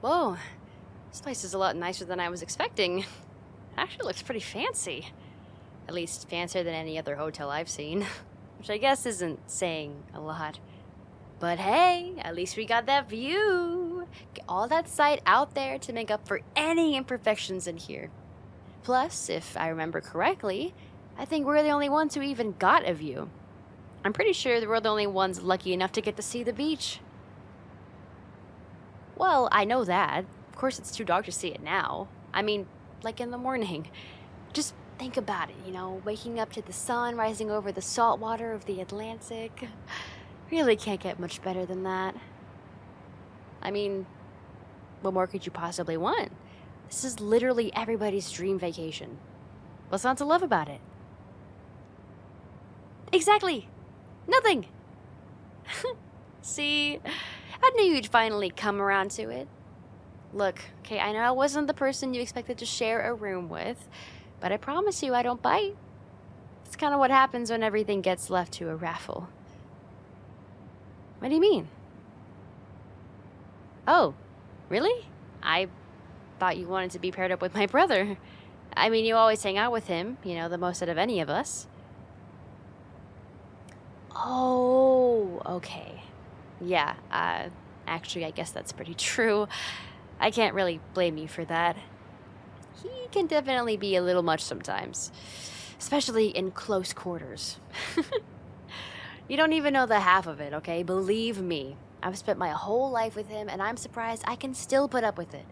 Whoa, this place is a lot nicer than I was expecting. It actually looks pretty fancy. At least fancier than any other hotel I've seen. Which I guess isn't saying a lot. But hey, at least we got that view. All that sight out there to make up for any imperfections in here. Plus, if I remember correctly, I think we're the only ones who even got a view. I'm pretty sure we're the only ones lucky enough to get to see the beach. Well, I know that. Of course, it's too dark to see it now. I mean, like in the morning. Just think about it, waking up to the sun rising over the salt water of the Atlantic. Really can't get much better than that. I mean, what more could you possibly want? This is literally everybody's dream vacation. What's not to love about it? Exactly! Nothing! See, I knew you'd finally come around to it. Look, okay, I know I wasn't the person you expected to share a room with, but I promise you I don't bite. It's kind of what happens when everything gets left to a raffle. What do you mean? Oh, really? I thought you wanted to be paired up with my brother. I mean, you always hang out with him, the most out of any of us. Oh, okay. Yeah, actually, I guess that's pretty true. I can't really blame you for that. He can definitely be a little much sometimes, especially in close quarters. You don't even know the half of it, okay? Believe me. I've spent my whole life with him, and I'm surprised I can still put up with it.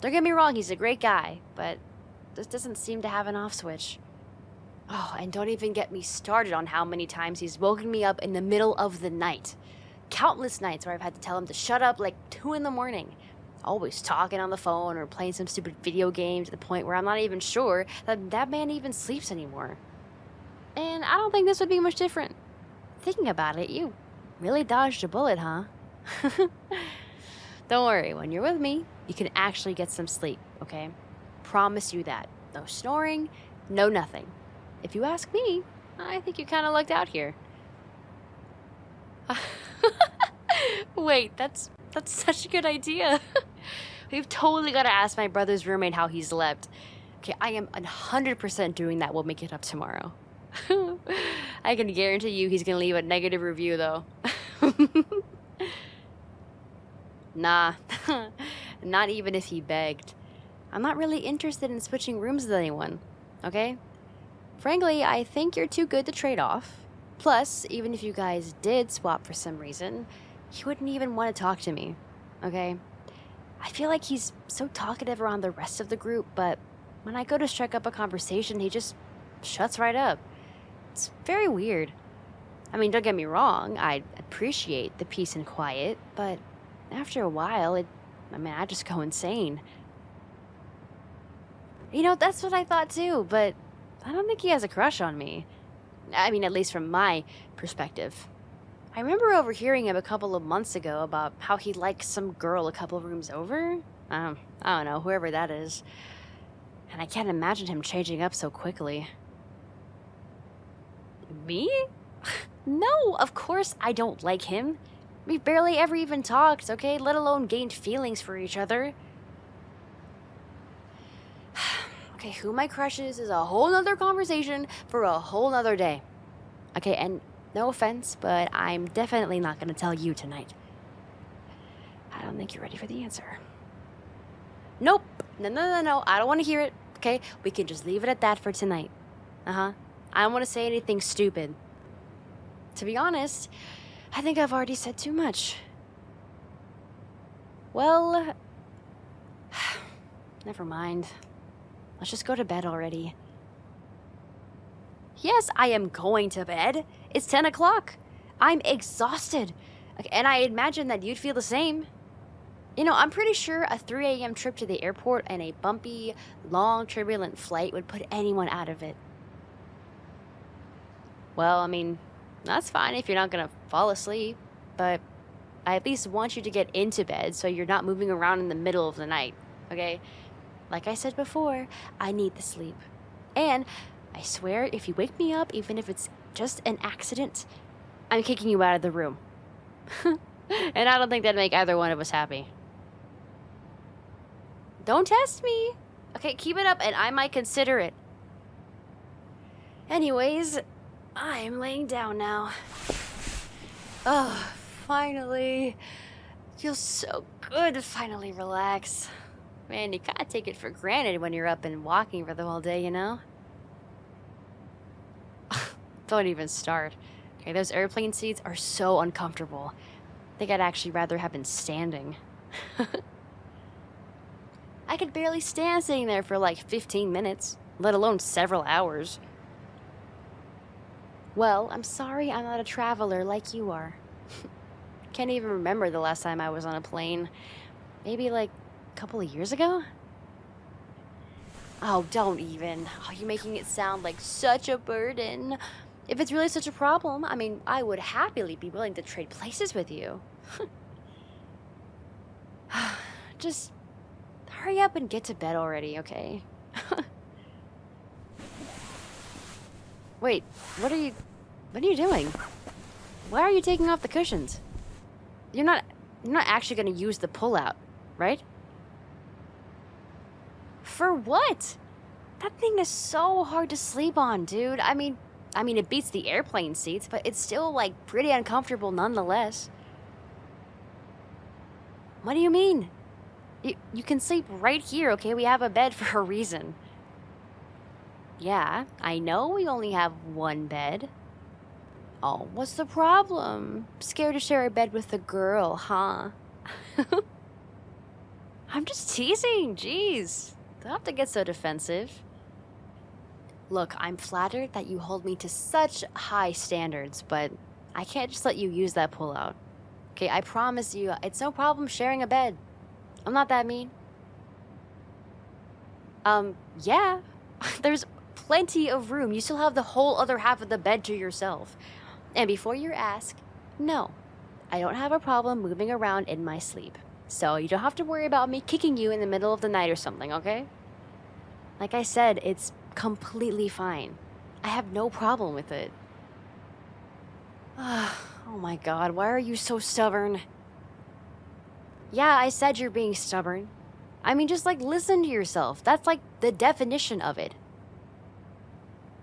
Don't get me wrong, he's a great guy, but this doesn't seem to have an off switch. Oh, and don't even get me started on how many times he's woken me up in the middle of the night. Countless nights where I've had to tell him to shut up like 2 a.m. Always talking on the phone or playing some stupid video game to the point where I'm not even sure that man even sleeps anymore. And I don't think this would be much different. Thinking about it, you really dodged a bullet, huh? Don't worry, when you're with me, you can actually get some sleep, okay? Promise you that. No snoring, no nothing. If you ask me, I think you kind of lucked out here. Wait, that's such a good idea. We've totally got to ask my brother's roommate how he slept. Okay, I am 100% doing that. We'll make it up tomorrow. I can guarantee you he's going to leave a negative review, though. Nah, not even if he begged. I'm not really interested in switching rooms with anyone, okay? Frankly, I think you're too good to trade off. Plus, even if you guys did swap for some reason, he wouldn't even want to talk to me, okay? I feel like he's so talkative around the rest of the group, but when I go to strike up a conversation, he just shuts right up. It's very weird. I mean, don't get me wrong, I appreciate the peace and quiet, but after a while, I just go insane. That's what I thought too, but I don't think he has a crush on me. I mean, at least from my perspective. I remember overhearing him a couple of months ago about how he likes some girl a couple rooms over. I don't know, whoever that is. And I can't imagine him changing up so quickly. Me? No, of course I don't like him. We've barely ever even talked, okay? Let alone gained feelings for each other. Okay, who my crush is a whole nother conversation for a whole nother day. Okay, and no offense, but I'm definitely not going to tell you tonight. I don't think you're ready for the answer. Nope. No. I don't want to hear it, okay? We can just leave it at that for tonight. I don't want to say anything stupid. To be honest, I think I've already said too much. Well, never mind. Let's just go to bed already. Yes, I am going to bed. It's 10 o'clock. I'm exhausted. And I imagine that you'd feel the same. I'm pretty sure a 3 a.m. trip to the airport and a bumpy, long, turbulent flight would put anyone out of it. Well, I mean, that's fine if you're not going to fall asleep, but I at least want you to get into bed so you're not moving around in the middle of the night, okay? Like I said before, I need the sleep. And I swear, if you wake me up, even if it's just an accident, I'm kicking you out of the room. And I don't think that'd make either one of us happy. Don't test me. Okay, keep it up and I might consider it. Anyways, I'm laying down now. Oh, finally. Feels so good to finally relax. Man, you kind of take it for granted when you're up and walking for the whole day, you know? Don't even start. Okay, those airplane seats are so uncomfortable. I think I'd actually rather have been standing. I could barely stand sitting there for like 15 minutes, let alone several hours. Well, I'm sorry I'm not a traveler like you are. Can't even remember the last time I was on a plane. Maybe like a couple of years ago? Oh, don't even. Oh, you're making it sound like such a burden. If it's really such a problem, I mean, I would happily be willing to trade places with you. Just hurry up and get to bed already, okay? Wait, what are you doing? Why are you taking off the cushions? You're not actually going to use the pull-out, right? For what? That thing is so hard to sleep on, dude. I mean, it beats the airplane seats, but it's still, like, pretty uncomfortable nonetheless. What do you mean? You can sleep right here, okay? We have a bed for a reason. Yeah, I know we only have one bed. Oh, what's the problem? Scared to share a bed with a girl, huh? I'm just teasing, jeez. Don't have to get so defensive. Look, I'm flattered that you hold me to such high standards, but I can't just let you use that pullout. Okay, I promise you, it's no problem sharing a bed. I'm not that mean. Yeah. There's plenty of room. You still have the whole other half of the bed to yourself. And before you ask, no, I don't have a problem moving around in my sleep. So you don't have to worry about me kicking you in the middle of the night or something, okay? Like I said, it's completely fine. I have no problem with it. Oh my God, why are you so stubborn? Yeah, I said you're being stubborn. I mean, just like listen to yourself. That's like the definition of it.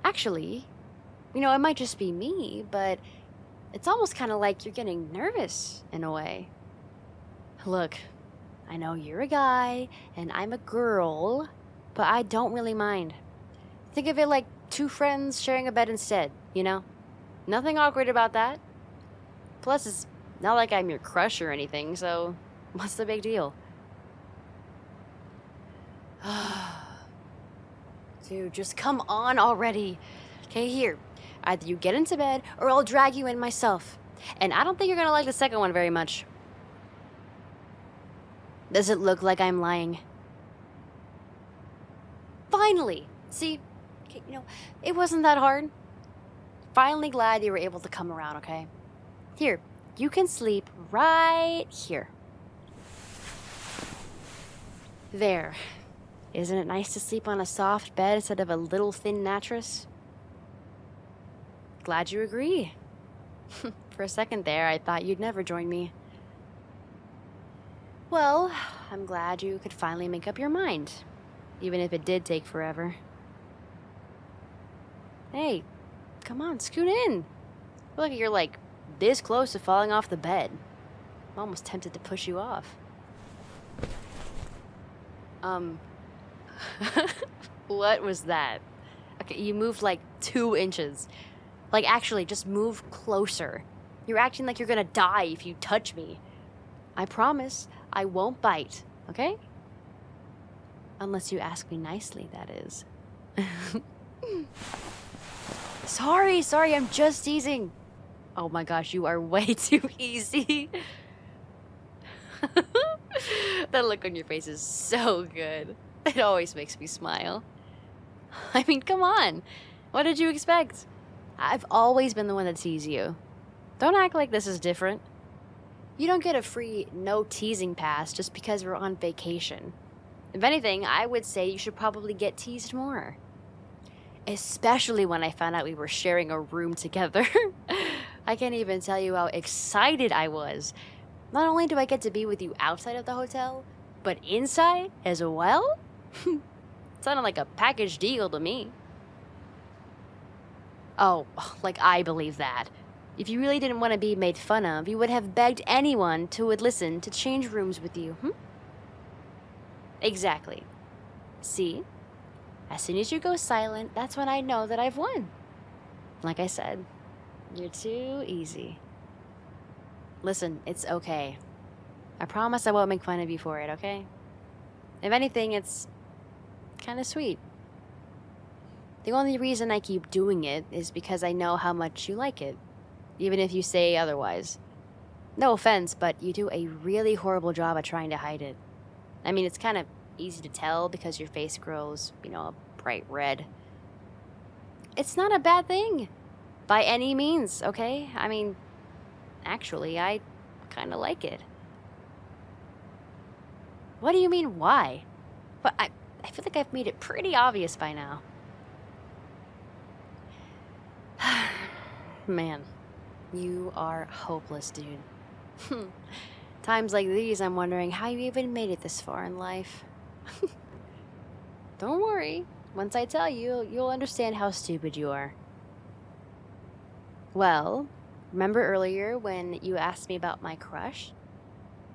Actually, it might just be me, but it's almost kind of like you're getting nervous in a way. Look, I know you're a guy and I'm a girl, but I don't really mind. Think of it like two friends sharing a bed instead, you know? Nothing awkward about that. Plus, it's not like I'm your crush or anything, so what's the big deal? Dude, just come on already. Okay, here. Either you get into bed or I'll drag you in myself. And I don't think you're gonna like the second one very much. Does it look like I'm lying? Finally! See, okay, it wasn't that hard. Finally glad you were able to come around, okay? Here, you can sleep right here. There. Isn't it nice to sleep on a soft bed instead of a little thin mattress? Glad you agree. For a second there, I thought you'd never join me. Well, I'm glad you could finally make up your mind, even if it did take forever. Hey, come on, scoot in. I feel like you're like this close to falling off the bed. I'm almost tempted to push you off. What was that? Okay, you moved like 2 inches. Like, actually, just move closer. You're acting like you're gonna die if you touch me. I promise I won't bite, okay? Unless you ask me nicely, that is. Sorry, I'm just teasing. Oh my gosh, you are way too easy. That look on your face is so good. It always makes me smile. I mean, come on. What did you expect? I've always been the one that teases you. Don't act like this is different. You don't get a free no teasing pass just because we're on vacation. If anything, I would say you should probably get teased more. Especially when I found out we were sharing a room together. I can't even tell you how excited I was. Not only do I get to be with you outside of the hotel, But inside as well? Sounded like a package deal to me. Oh, like I believe that. If you really didn't want to be made fun of, you would have begged anyone who would listen to change rooms with you, Exactly. See? As soon as you go silent, that's when I know that I've won. Like I said, you're too easy. Listen, it's okay. I promise I won't make fun of you for it, okay? If anything, it's kind of sweet. The only reason I keep doing it is because I know how much you like it, even if you say otherwise. No offense, but you do a really horrible job at trying to hide it. I mean, it's kind of easy to tell because your face grows, a bright red. It's not a bad thing, by any means, okay? I mean, actually, I kind of like it. What do you mean, why? But I feel like I've made it pretty obvious by now. Man, you are hopeless, dude. Times like these, I'm wondering how you even made it this far in life. Don't worry. Once I tell you, you'll understand how stupid you are. Well, remember earlier when you asked me about my crush?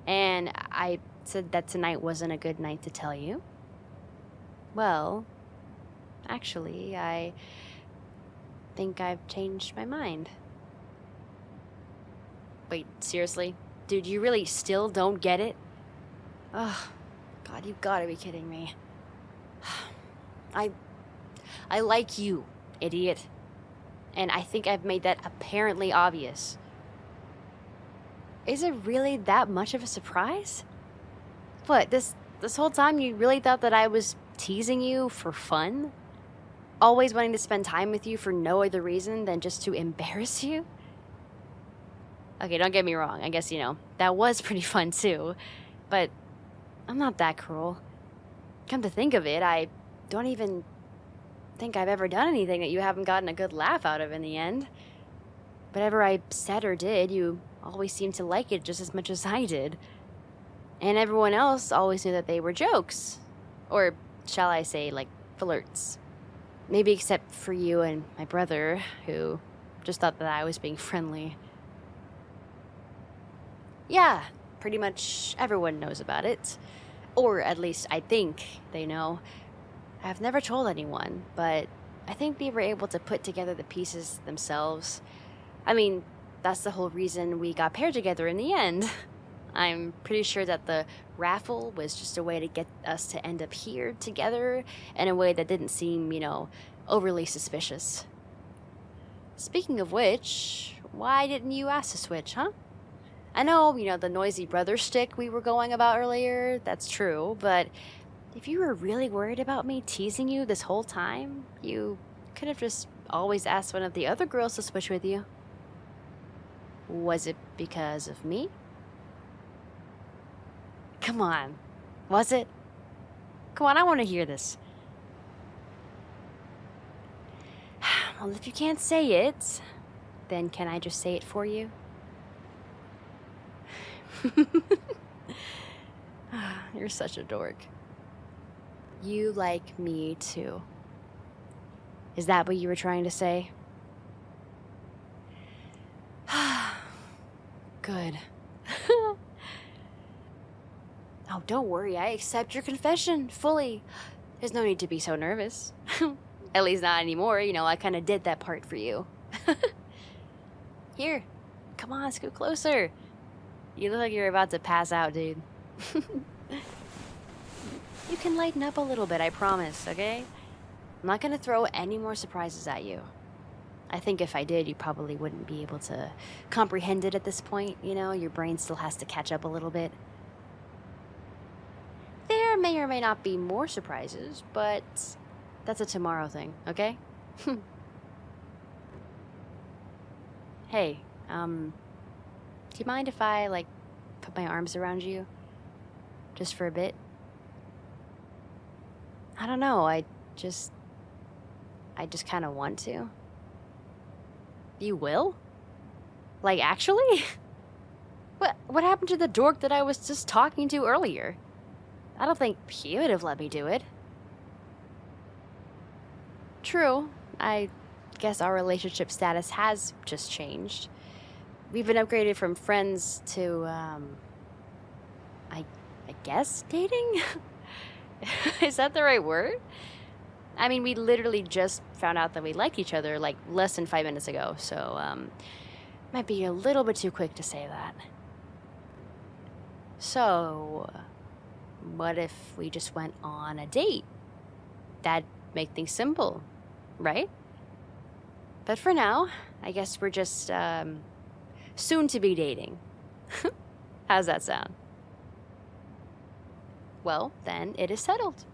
And I said that tonight wasn't a good night to tell you? Well, actually, I think I've changed my mind. Wait, seriously? Dude, you really still don't get it? Oh, God, you gotta be kidding me. I like you, idiot. And I think I've made that apparently obvious. Is it really that much of a surprise? What, this whole time you really thought that I was teasing you for fun? Always wanting to spend time with you for no other reason than just to embarrass you? Okay, don't get me wrong. I guess, that was pretty fun too. But I'm not that cruel. Come to think of it, I don't even think I've ever done anything that you haven't gotten a good laugh out of in the end. Whatever I said or did, you always seemed to like it just as much as I did. And everyone else always knew that they were jokes. Or shall I say, like, flirts. Maybe except for you and my brother, who just thought that I was being friendly. Yeah, pretty much everyone knows about it. Or at least I think they know. I've never told anyone, but I think they were able to put together the pieces themselves. I mean, that's the whole reason we got paired together in the end. I'm pretty sure that the raffle was just a way to get us to end up here together in a way that didn't seem, overly suspicious. Speaking of which, why didn't you ask to switch, huh? I know, the noisy brother shtick we were going about earlier, that's true, but if you were really worried about me teasing you this whole time, you could have just always asked one of the other girls to switch with you. Was it because of me? Come on. Was it? Come on, I want to hear this. Well, if you can't say it, then can I just say it for you? You're such a dork. You like me too. Is that what you were trying to say? Good. Oh, don't worry. I accept your confession fully. There's no need to be so nervous. At least not anymore. I kind of did that part for you. Here. Come on, scoot closer. You look like you're about to pass out, dude. You can lighten up a little bit, I promise, okay? I'm not gonna throw any more surprises at you. I think if I did, you probably wouldn't be able to comprehend it at this point, Your brain still has to catch up a little bit. There may or may not be more surprises, but that's a tomorrow thing, okay? Hey, do you mind if I, put my arms around you? Just for a bit? I don't know, I just kind of want to. You will? Actually? What happened to the dork that I was just talking to earlier? I don't think he would have let me do it. True, I guess our relationship status has just changed. We've been upgraded from friends to, I guess dating? Is that the right word? I mean, we literally just found out that we liked each other like less than 5 minutes ago, so, might be a little bit too quick to say that. So, what if we just went on a date? That'd make things simple, right? But for now, I guess we're just, soon to be dating. How's that sound? Well, then it is settled.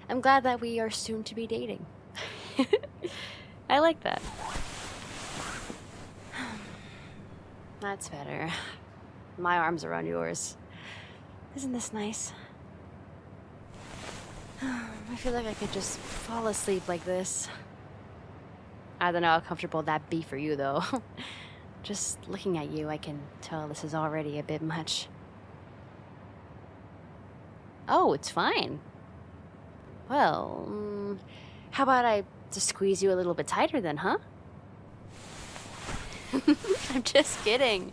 I'm glad that we are soon to be dating. I like that. That's better. My arms around yours. Isn't this nice? I feel like I could just fall asleep like this. I don't know how comfortable that'd be for you, though. Just looking at you, I can tell this is already a bit much. Oh, it's fine. Well, how about I just squeeze you a little bit tighter then, huh? I'm just kidding.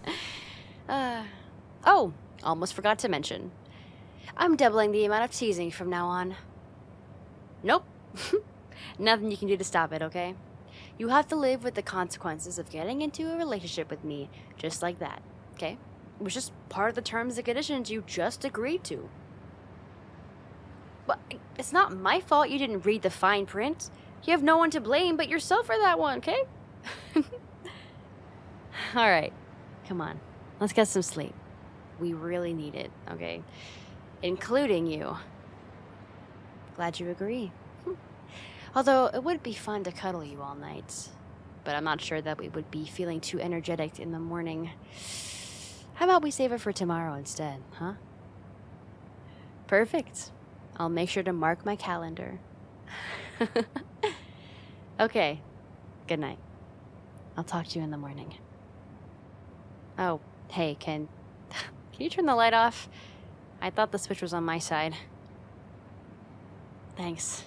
Oh, almost forgot to mention. I'm doubling the amount of teasing from now on. Nope. Nothing you can do to stop it, okay? You have to live with the consequences of getting into a relationship with me just like that, okay? It was just part of the terms and conditions you just agreed to. But it's not my fault you didn't read the fine print. You have no one to blame but yourself for that one, okay? All right, come on. Let's get some sleep. We really need it, okay? Including you. Glad you agree. Although it would be fun to cuddle you all night. But I'm not sure that we would be feeling too energetic in the morning. How about we save it for tomorrow instead, huh? Perfect. I'll make sure to mark my calendar. Okay. Good night. I'll talk to you in the morning. Oh, hey, can you turn the light off? I thought the switch was on my side. Thanks.